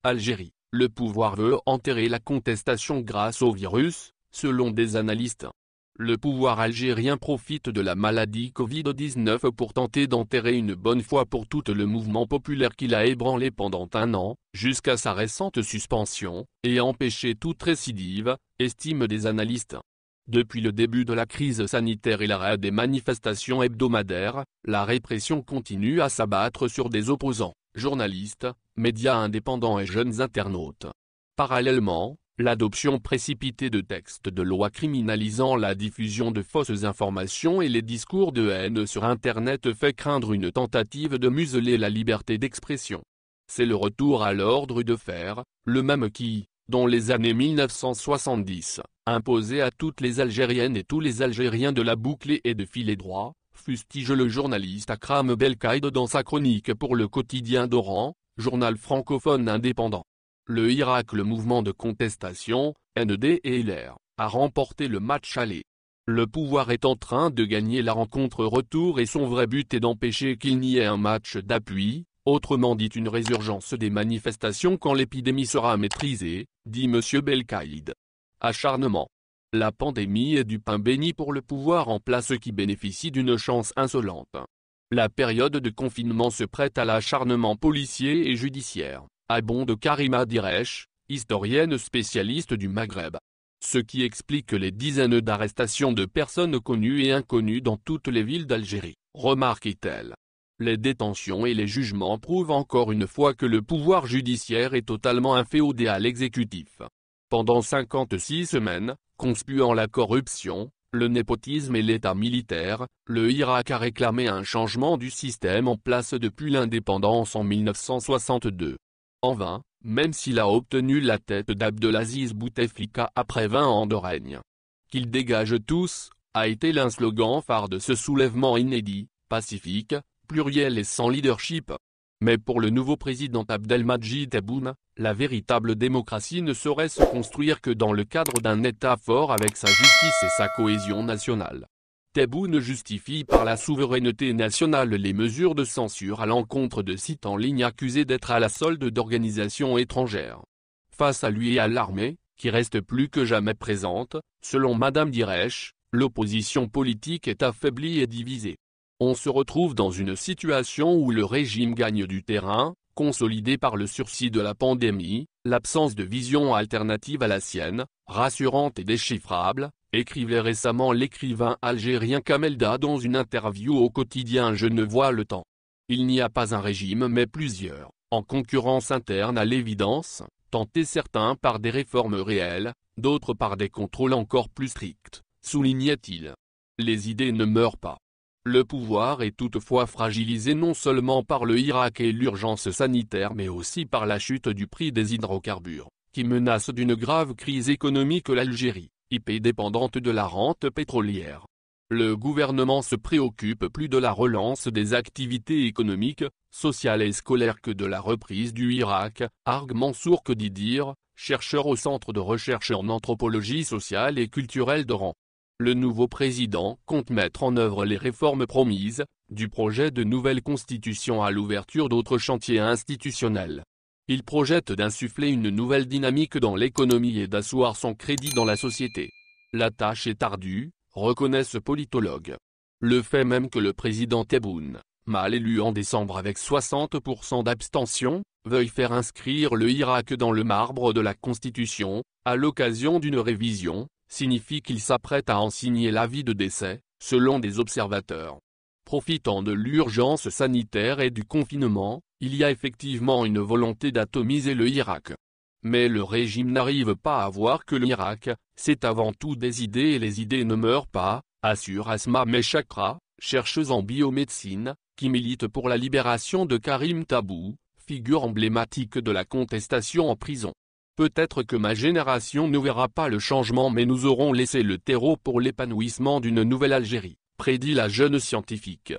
Algérie, le pouvoir veut enterrer la contestation grâce au virus, selon des analystes. Le pouvoir algérien profite de la maladie Covid-19 pour tenter d'enterrer une bonne fois pour toutes le mouvement populaire qu'il a ébranlé pendant un an, jusqu'à sa récente suspension, et empêcher toute récidive, estiment des analystes. Depuis le début de la crise sanitaire et l'arrêt des manifestations hebdomadaires, la répression continue à s'abattre sur des opposants, journalistes, médias indépendants et jeunes internautes. Parallèlement, l'adoption précipitée de textes de loi criminalisant la diffusion de fausses informations et les discours de haine sur Internet fait craindre une tentative de museler la liberté d'expression. C'est le retour à l'ordre de fer, le même qui, dans les années 1970, imposait à toutes les Algériennes et tous les Algériens de la boucler et de filer droit, fustige le journaliste Akram Belkaïd dans sa chronique pour le quotidien d'Oran, journal francophone indépendant. Le Irak, le mouvement de contestation, ND et LR, a remporté le match aller. Le pouvoir est en train de gagner la rencontre retour et son vrai but est d'empêcher qu'il n'y ait un match d'appui, autrement dit une résurgence des manifestations quand l'épidémie sera maîtrisée, dit M. Belkaïd. Acharnement. La pandémie est du pain béni pour le pouvoir en place qui bénéficie d'une chance insolente. La période de confinement se prête à l'acharnement policier et judiciaire, abonde Karima Diresh, historienne spécialiste du Maghreb. Ce qui explique les dizaines d'arrestations de personnes connues et inconnues dans toutes les villes d'Algérie, remarque-t-elle. Les détentions et les jugements prouvent encore une fois que le pouvoir judiciaire est totalement inféodé à l'exécutif. Pendant 56 semaines, conspuant la corruption, le népotisme et l'état militaire, le Irak a réclamé un changement du système en place depuis l'indépendance en 1962. En vain, même s'il a obtenu la tête d'Abdelaziz Bouteflika après 20 ans de règne. Qu'ils dégagent tous, a été l'un slogan phare de ce soulèvement inédit, pacifique, pluriel et sans leadership. Mais pour le nouveau président Abdelmadjid Tebboune, la véritable démocratie ne saurait se construire que dans le cadre d'un État fort avec sa justice et sa cohésion nationale. Tebboune justifie par la souveraineté nationale les mesures de censure à l'encontre de sites en ligne accusés d'être à la solde d'organisations étrangères. Face à lui et à l'armée, qui reste plus que jamais présente, selon Madame Diresh, l'opposition politique est affaiblie et divisée. On se retrouve dans une situation où le régime gagne du terrain, consolidé par le sursis de la pandémie, l'absence de vision alternative à la sienne, rassurante et déchiffrable, écrivait récemment l'écrivain algérien Kamelda dans une interview au quotidien Je ne vois le temps. Il n'y a pas un régime mais plusieurs, en concurrence interne à l'évidence, tentés certains par des réformes réelles, d'autres par des contrôles encore plus stricts, soulignait-il. Les idées ne meurent pas. Le pouvoir est toutefois fragilisé non seulement par le Irak et l'urgence sanitaire mais aussi par la chute du prix des hydrocarbures, qui menace d'une grave crise économique l'Algérie, hyper dépendante de la rente pétrolière. Le gouvernement se préoccupe plus de la relance des activités économiques, sociales et scolaires que de la reprise du Irak, argue Mansour Kedidir, chercheur au Centre de recherche en anthropologie sociale et culturelle d'Oran. Le nouveau président compte mettre en œuvre les réformes promises, du projet de nouvelle constitution à l'ouverture d'autres chantiers institutionnels. Il projette d'insuffler une nouvelle dynamique dans l'économie et d'asseoir son crédit dans la société. La tâche est ardue, reconnaissent politologues. Le fait même que le président Tebboune, mal élu en décembre avec 60% d'abstention, veuille faire inscrire le Irak dans le marbre de la Constitution, à l'occasion d'une révision, signifie qu'il s'apprête à en signer l'avis de décès, selon des observateurs. Profitant de l'urgence sanitaire et du confinement, il y a effectivement une volonté d'atomiser le Irak. Mais le régime n'arrive pas à voir que l'Irak, c'est avant tout des idées et les idées ne meurent pas, assure Asma Meshakra, chercheuse en biomédecine, qui milite pour la libération de Karim Tabou, figure emblématique de la contestation en prison. Peut-être que ma génération ne verra pas le changement mais nous aurons laissé le terreau pour l'épanouissement d'une nouvelle Algérie, prédit la jeune scientifique.